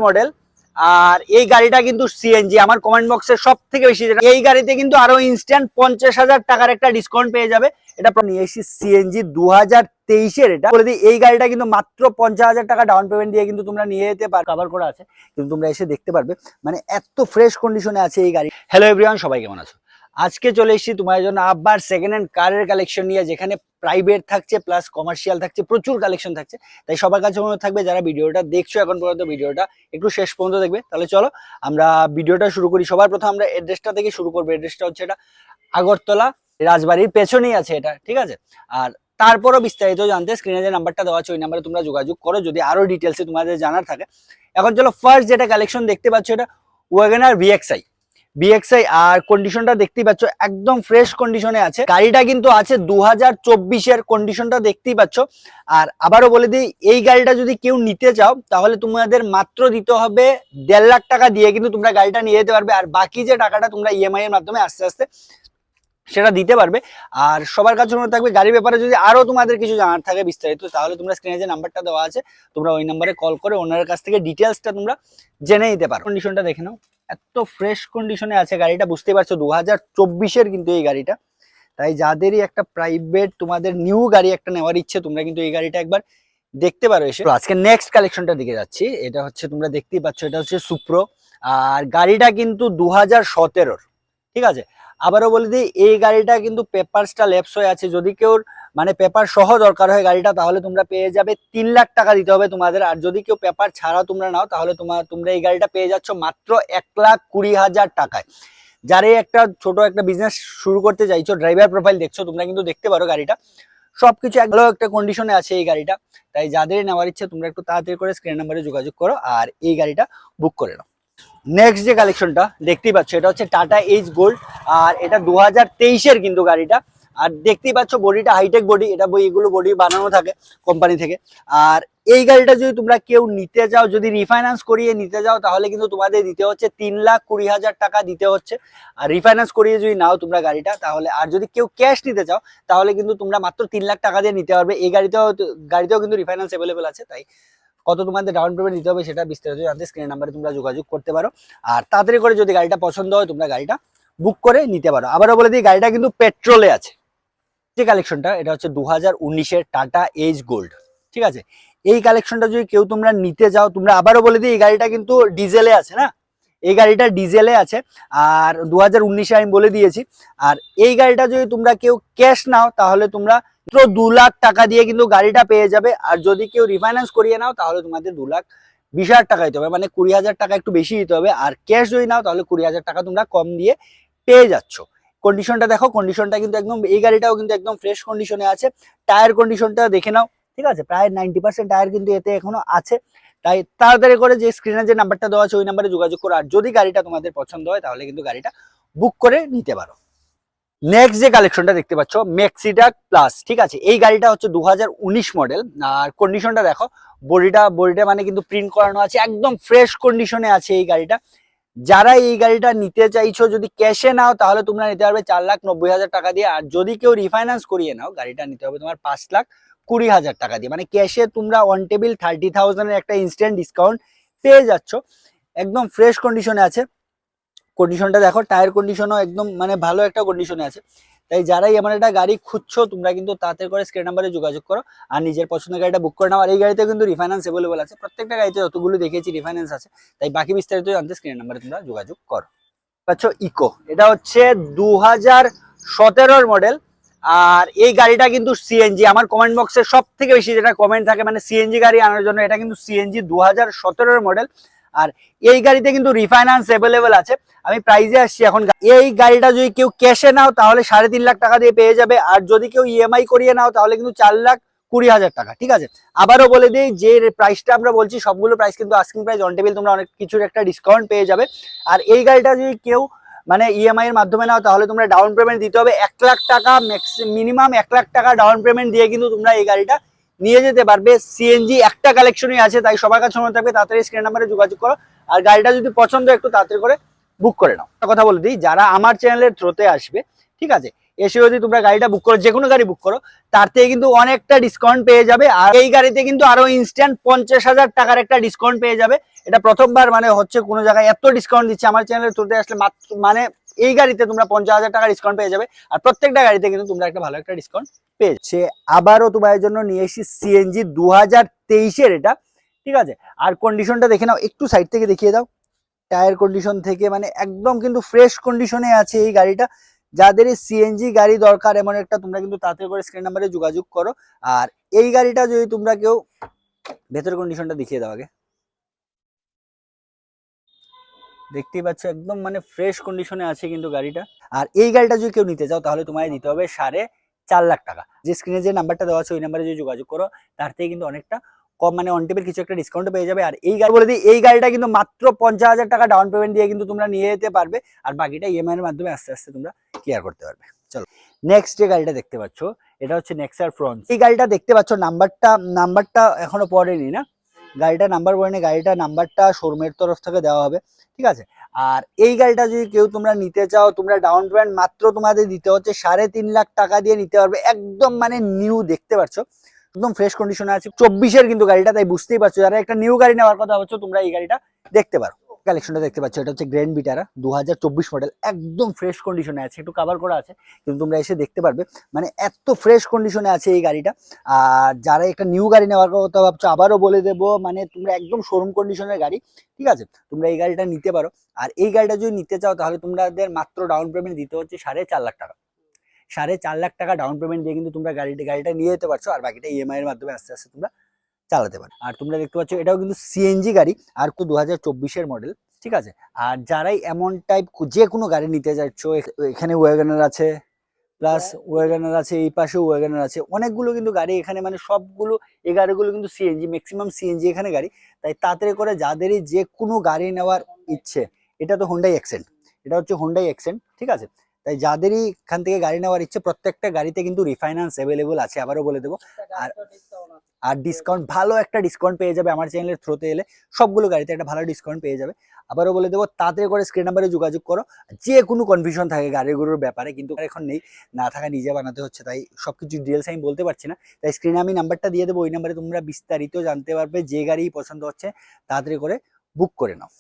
Model. আর এই গাড়িটা কিন্তু সিএনজি, আমার কমেন্ট বক্সে সব থেকে বেশি এই গাড়িতে কিন্তু আরো ইনস্ট্যান্ট 50,000 টাকার একটা ডিসকাউন্ট পেয়ে যাবে। এটা নিয়ে এসেছি সিএনজি 2023-এর। এটা বলে দিই, এই গাড়িটা কিন্তু মাত্র 50,000 টাকা ডাউন পেমেন্ট দিয়ে কিন্তু তোমরা নিয়ে যেতে পারো। কভার করা আছে, কিন্তু তোমরা এসে দেখতে পারবে, মানে এত ফ্রেশ কন্ডিশনে আছে এই গাড়ি। হ্যালো এভরিওয়ান, সবাই কেমন আছো? আজকে চলে এসেছি তোমাদের জন্য আবার সেকেন্ড হ্যান্ড কারের কালেকশন নিয়ে, যেখানে প্রাইভেট থাকছে প্লাস কমার্শিয়াল থাকছে, প্রচুর কালেকশন থাকছে। তাই সবার কাছে মনে থাকবে, যারা ভিডিওটা দেখছো এখন পর্যন্ত, ভিডিওটা একটু শেষ পর্যন্ত দেখবে। তাহলে চলো আমরা ভিডিওটা শুরু করি। সবার প্রথম আমরা অ্যাড্রেসটা থেকে শুরু করবো। অ্যাড্রেসটা হচ্ছে এটা আগরতলা, রাজবাড়ির পেছনেই আছে এটা, ঠিক আছে? আর তারপরও বিস্তারিত জানতে স্ক্রিনে যে নাম্বারটা দেওয়া আছে ওই নাম্বারে তোমরা যোগাযোগ করো, যদি আরো ডিটেলসে তোমাদের জানার থাকে। এখন চলো ফার্স্ট যেটা কালেকশন দেখতে পাচ্ছ, এটা ওয়াগনার ভিএক্সআই। আর কন্ডিশনটা দেখতেই পাচ্ছ, একদম ফ্রেশ কন্ডিশনে আছে। গাড়িটা কিন্তু আছে 2024-এর, কন্ডিশনটা দেখতেই পাচ্ছ। আর আবারও বলে দিই, এই গাড়িটা যদি কেউ নিতে চাও তাহলে তোমাদের মাত্র দিতে হবে 1.5 লাখ টাকা দিয়ে কিন্তু তোমরা গাড়িটা নিয়ে যেতে পারবে। আর বাকি যে টাকাটা তোমরা ইএমআই এর মাধ্যমে আস্তে আস্তে সেটা দিতে পারবে। আর সবার কাছে মনে থাকবে, গাড়ির ব্যাপারে যদি আরো তোমাদের কিছু জানার থাকে বিস্তারিত, তাহলে তোমরা স্ক্রিনে যে নাম্বারটা দেওয়া আছে তোমরা ওই নাম্বারে কল করে ওনার কাছ থেকে ডিটেলসটা তোমরা জেনে নিতে পারো। কন্ডিশনটা দেখে নাও, এত ফ্রেশ কন্ডিশনে আছে গাড়িটা, বুঝতেই পারছো 2024-এর কিন্তু এই গাড়িটা। তাই যাদেরই একটা প্রাইভেট তোমাদের নিউ গাড়ি একটা নেওয়ার ইচ্ছে, তোমরা কিন্তু এই গাড়িটা একবার দেখতে পারো এসে। আজকে নেক্সট কালেকশনটা দিকে যাচ্ছি। এটা হচ্ছে তোমরা দেখতেই পাচ্ছ, এটা হচ্ছে সুপ্রো। আর গাড়িটা কিন্তু 2017-এর, ঠিক আছে? আবারও বলে দিই, এই গাড়িটা কিন্তু পেপারসটা ল্যাপস হয়ে আছে। যদি কেউ মানে পেপার সহ দরকার হয় গাড়িটা, তাহলে তোমরা পেয়ে যাবে 3 লাখ টাকা দিতে হবে তোমাদের। আর যদি কেউ পেপার ছাড়া তোমরা নাও, তাহলে তোমরা এই গাড়িটা পেয়ে যাচ্ছ মাত্র 1,20,000 টাকায়। যারা একটা ছোট একটা বিজনেস শুরু করতে চাইছো, ড্রাইভার প্রোফাইল দেখছো, তোমরা কিন্তু দেখতে পারো গাড়িটা সবকিছু ভালো একটা কন্ডিশনে আছে এই গাড়িটা। তাই যাদের নেওয়ার ইচ্ছে তোমরা একটু তাড়াতাড়ি করে স্ক্রিন নাম্বারে যোগাযোগ করো আর এই গাড়িটা বুক করে নাও। নেক্সট যে কালেকশনটা দেখতেই পাচ্ছ, এটা হচ্ছে টাটা এইচ গোল্ড। আর এটা 2023-এর কিন্তু গাড়িটা। আর দেখতেই পাচ্ছ বডিটা হাইটেক বডি, এটা এগুলো বডি বানানো থাকে কোম্পানি থেকে। আর এই গাড়িটা যদি তোমরা কেউ নিতে চাও, যদি রিফাইন্যান্স করিয়ে নিতে যাও, তাহলে কিন্তু তোমাদের দিতে হচ্ছে 3,20,000 টাকা দিতে হচ্ছে। আর রিফাইন্যান্স করিয়ে যদি নাও তোমরা গাড়িটা, তাহলে, আর যদি কেউ ক্যাশ নিতে চাও তাহলে কিন্তু তোমরা মাত্র 3 লাখ টাকা দিয়ে নিতে পারবে। এই গাড়িতেও কিন্তু রিফাইন্যান্স অ্যাভেলেবেল আছে। তাই কত তোমাদের ডাউন পেমেন্ট দিতে হবে সেটা বিস্তারিত জানতে স্ক্রিন নাম্বারে তোমরা যোগাযোগ করতে পারো। আর তাড়াতাড়ি করে যদি গাড়িটা পছন্দ হয় তোমরা গাড়িটা বুক করে নিতে পারো। আবারও বলে দিই, গাড়িটা কিন্তু পেট্রোলে আছে। যে কালেকশনটা, এটা হচ্ছে 2019-এর টাটা এইচ গোল্ড, ঠিক আছে? এই কালেকশনটা যদি কেউ তোমরা নিতে যাও, তোমরা আবারও বলে দিই, এই গাড়িটা কিন্তু ডিজেলে আছে না, এই গাড়িটা ডিজেলে আছে। আর 2019-এ আমি বলে দিয়েছি। আর এই গাড়িটা যদি তোমরা কেউ ক্যাশ নাও, তাহলে তোমরা 2 লাখ টাকা দিয়ে কিন্তু গাড়িটা পেয়ে যাবে। আর যদি কেউ রিফাইন্যান্স করিয়ে নাও, তাহলে তোমাদের 2,20,000 টাকা দিতে হবে, মানে 20,000 টাকা একটু বেশি দিতে হবে। আর ক্যাশ যদি নাও, তাহলে 20,000 টাকা তোমরা কম দিয়ে পেয়ে যাচ্ছ। কন্ডিশনটা দেখো, কন্ডিশনটা কিন্তু একদম, এই গাড়িটাও কিন্তু একদম ফ্রেশ কন্ডিশনে আছে। টায়ার কন্ডিশনটা দেখে নাও, ঠিক আছে? প্রায় 90% টায়ার কিন্তু এতে এখনো আছে। তাই তাড়াতাড়ি করে যে স্ক্রিনে যে নাম্বারটা দেওয়া আছে ওই নাম্বারে যোগাযোগ করো। আর যদি গাড়িটা তোমাদের পছন্দ হয় তাহলে কিন্তু গাড়িটা বুক করে নিতে পারো। নেক্সট যে কালেকশনটা দেখতে পাচ্ছ, ম্যাক্সিডাক প্লাস, ঠিক আছে? এই গাড়িটা হচ্ছে 2019 মডেল। আর কন্ডিশনটা দেখো, বডিটা মানে কিন্তু প্রিন্ট করানো আছে, একদম ফ্রেশ কন্ডিশনে আছে এই গাড়িটা। যারা এই গাড়িটা নিতে চাইছো, যদি ক্যাশে নাও তাহলে তোমরা নিতে পারবে 4,90,000 টাকা দিয়ে। আর যদি কেউ রিফাইন্যান্স করিয়ে নাও, গাড়িটা নিতে হবে তোমার 5,20,000 টাকা দিয়ে। মানে ক্যাশে তোমরা অন টেবিল 30,000-এর একটা ইনস্ট্যান্ট ডিসকাউন্ট পেয়ে যাচ্ছ। একদম ফ্রেশ কন্ডিশনে আছে। কন্ডিশনটা দেখো, টায়ার কন্ডিশনও একদম মানে ভালো একটা কন্ডিশনে আছে। তাই যারাই এমন একটা গাড়ি খুঁজছো, তোমরা কিন্তু তাড়াতাড়ি করে স্ক্রিন নাম্বারে যোগাযোগ করো আর নিজের পছন্দের গাড়িটা বুক করে নাও। আর এই গাড়িতে কিন্তু রিফাইন্যান্স অ্যাভেলেবল আছে, প্রত্যেকটা গাড়িতে যতগুলো দেখেছি রিফাইন্যান্স আছে। তাই বাকি বিস্তারিত জানতে স্ক্রিন নাম্বারে তোমরা যোগাযোগ করো। আচ্ছা, ইকো, এটা হচ্ছে 2017-এর মডেল। আর এই গাড়িটা কিন্তু সিএনজি, আমার কমেন্ট বক্সে সব থেকে বেশি যেটা কমেন্ট থাকে, মানে সিএনজি গাড়ি আনার জন্য, এটা কিন্তু সিএনজি 2017-এর মডেল। আর এই গাড়িতে কিন্তু রিফাইন্যান্স অ্যাভেলেবেল আছে। আমি প্রাইজে আসছি এখন। এই গাড়িটা যদি কেউ ক্যাশে নাও তাহলে 3.5 লাখ টাকা দিয়ে পেয়ে যাবে। আর যদি কেউ ইএমআই করিয়ে নাও তাহলে কিন্তু 4,20,000 টাকা, ঠিক আছে? আবারও বলে দিই, যে প্রাইসটা আমরা বলছি সবগুলো প্রাইস কিন্তু আস্কিং প্রাইস, অন টেবিল তোমরা অনেক কিছুর একটা ডিসকাউন্ট পেয়ে যাবে। আর এই গাড়িটা যদি কেউ মানে ইএমআই এর মাধ্যমে নাও, তাহলে তোমরা ডাউন পেমেন্ট দিতে হবে 1 লাখ টাকা, মিনিমাম 1 লাখ টাকা ডাউন পেমেন্ট দিয়ে কিন্তু তোমরা এই গাড়িটা নিয়ে যেতে পারবে। সিএনজি একটা কালেকশনই আছে, তাই সবার কাছে মনে থাকবে, তাড়াতাড়ি স্ক্রিন নাম্বারে যোগাযোগ করো। আর গাড়িটা যদি পছন্দ একটু তাড়াতাড়ি করে বুক করে নাও। একটা কথা বলে দিই, যারা আমার চ্যানেলের থ্রুতে আসবে, ঠিক আছে, এসে যদি তোমরা গাড়িটা বুক করো, যে কোনো গাড়ি বুক করো, তার থেকে কিন্তু অনেকটা ডিসকাউন্ট পেয়ে যাবে। আর এই গাড়িতে কিন্তু আরো ইনস্ট্যান্ট 50,000 টাকার একটা ডিসকাউন্ট পেয়ে যাবে। এটা প্রথমবার মানে হচ্ছে কোনো জায়গায় এত ডিসকাউন্ট দিচ্ছে আমার চ্যানেলের থ্রুতে আসলে, মাত্র মানে এই গাড়িতে তোমরা 50,000 টাকা ডিসকাউন্ট পেয়ে যাবে। আর প্রত্যেকটা গাড়িতে কিন্তু তোমরা একটা ভালো একটা ডিসকাউন্ট পেয়েছে। আবারও তোমাদের জন্য নিয়ে এসেছি সিএনজি 2023-এর এটা, ঠিক আছে। আর কন্ডিশনটা দেখে নাও, একটু সাইড থেকে দেখিয়ে দাও। টায়ার কন্ডিশন থেকে মানে একদম কিন্তু ফ্রেশ কন্ডিশনে আছে এই গাড়িটা। যাদের সিএনজি গাড়ি দরকার এমন একটা, তোমরা কিন্তু তাড়াতাড়ি করে স্ক্রিন নাম্বারে যোগাযোগ করো। আর এই গাড়িটা যদি তোমরা কেউ, ভেতরের কন্ডিশনটা দেখিয়ে দাও আগে। দেখতেই পাচ্ছ একদম মানে ফ্রেশ কন্ডিশনে আছে কিন্তু গাড়িটা। আর এই গাড়িটা যদি কেউ নিতে চাও তাহলে তোমায় দিতে হবে 4.5 লাখ টাকা। যে স্ক্রিনে যে নাম্বারটা দেওয়া আছে ওই নাম্বারে যদি যোগাযোগ করো, তার থেকে কিন্তু অনেকটা কম মানে অন টেপের কিছু একটা ডিসকাউন্ট পেয়ে যাবে। আর এই গাড়ি বলে দিই, এই গাড়িটা কিন্তু মাত্র 50,000 টাকা ডাউন পেমেন্ট দিয়ে কিন্তু তোমরা নিয়ে যেতে পারবে। আর বাকিটা ইএমআই এর মাধ্যমে আস্তে আস্তে তোমরা ক্লিয়ার করতে পারবে। চলো নেক্সট যে গাড়িটা দেখতে পাচ্ছ, এটা হচ্ছে নেক্সার ফ্রন্ট। এই গাড়িটা দেখতে পাচ্ছ নাম্বারটা এখনো পড়েনি না, গাড়িটা নাম্বার পড়েনি, গাড়িটা নাম্বারটা শোরুমের তরফ থেকে দেওয়া হবে, ঠিক আছে। আর এই গাড়িটা যদি কেউ তোমরা নিতে চাও, তোমরা ডাউন পেমেন্ট মাত্র তোমাদের দিতে হচ্ছে 3.5 লাখ টাকা দিয়ে নিতে পারবে। একদম মানে নিউ, দেখতে পাচ্ছ একদম ফ্রেশ কন্ডিশনে আছে। 24-এর কিন্তু গাড়িটা, তাই বুঝতেই পারছো যারা একটা নিউ গাড়ি নেওয়ার কথা ভাবছো তোমরা এই গাড়িটা দেখতে পারো। কালেকশনটা দেখতে পাচ্ছ, এটা হচ্ছে গ্র্যান্ড ভিটারা 2024 মডেল, একদম ফ্রেশ কন্ডিশনে আছে, একটু কভার করা আছে কিন্তু তোমরা এসে দেখতে পারবে মানে এত ফ্রেশ কন্ডিশনে আছে এই গাড়িটা। আর যারা একটা নিউ গাড়ি নেওয়ার কথা ভাবছো, আবারও বলে দেবো মানে তোমরা একদম শোরুম কন্ডিশনের গাড়ি, ঠিক আছে, তোমরা এই গাড়িটা নিতে পারো। আর এই গাড়িটা যদি নিতে চাও তাহলে তোমাদের মাত্র ডাউন পেমেন্ট দিতে হচ্ছে 4.5 লাখ টাকা। 4.5 লাখ টাকা ডাউন পেমেন্ট দিয়ে কিন্তু তোমরা গাড়িটা নিয়ে যেতে পারছো। আর বাকিটা ইএমআই এর মাধ্যমে আস্তে আস্তে তোমরা চালাতে পারো। আর তোমরা দেখতে পাচ্ছ এটাও কিন্তু সিএনজি গাড়ি, আর 2024-এর মডেল, ঠিক আছে। আর যারাই এমন টাইপ যে কোনো গাড়ি নিতে যাচ্ছ, এখানে ওয়াগনার আছে, প্লাস ওয়াগনার আছে, এই পাশেও ওয়াগনার আছে, অনেকগুলো কিন্তু গাড়ি এখানে, মানে সবগুলো এই গাড়িগুলো কিন্তু সিএনজি, ম্যাক্সিমাম সিএনজি এখানে গাড়ি। তাই তাড়াতাড়ি করে যাদেরই যে কোনো গাড়ি নেওয়ার ইচ্ছে, এটা তো হোন্ডাই অ্যাকসেন্ট, এটা হচ্ছে হোন্ডাই অ্যাকসেন্ট, ঠিক আছে। তাই যাদেরই এখান থেকে গাড়ি নেওয়ার ইচ্ছে, প্রত্যেকটা গাড়িতে কিন্তু রিফাইন্যান্স অ্যাভেলেবল আছে, আবারও বলে দেবো। আর আর ডিসকাউন্ট, ভালো একটা ডিসকাউন্ট পেয়ে যাবে আমার চ্যানেলের থ্রুতে এলে, সবগুলো গাড়িতে একটা ভালো ডিসকাউন্ট পেয়ে যাবে। আবারও বলে দেবো, তাড়াতাড়ি করে স্ক্রিন নাম্বারে যোগাযোগ করো। যে কোনো কনফিউশন থাকে গাড়িগুলোর ব্যাপারে, কিন্তু এখন নেই, না থাকা নিজে বানাতে হচ্ছে, তাই সবকিছু ডিটেলস আমি বলতে পারছি না। তাই স্ক্রিনে আমি নাম্বারটা দিয়ে দেবো, ওই নাম্বারে তোমরা বিস্তারিত জানতে পারবে। যে গাড়ি পছন্দ হচ্ছে তাড়াতাড়ি করে বুক করে নাও।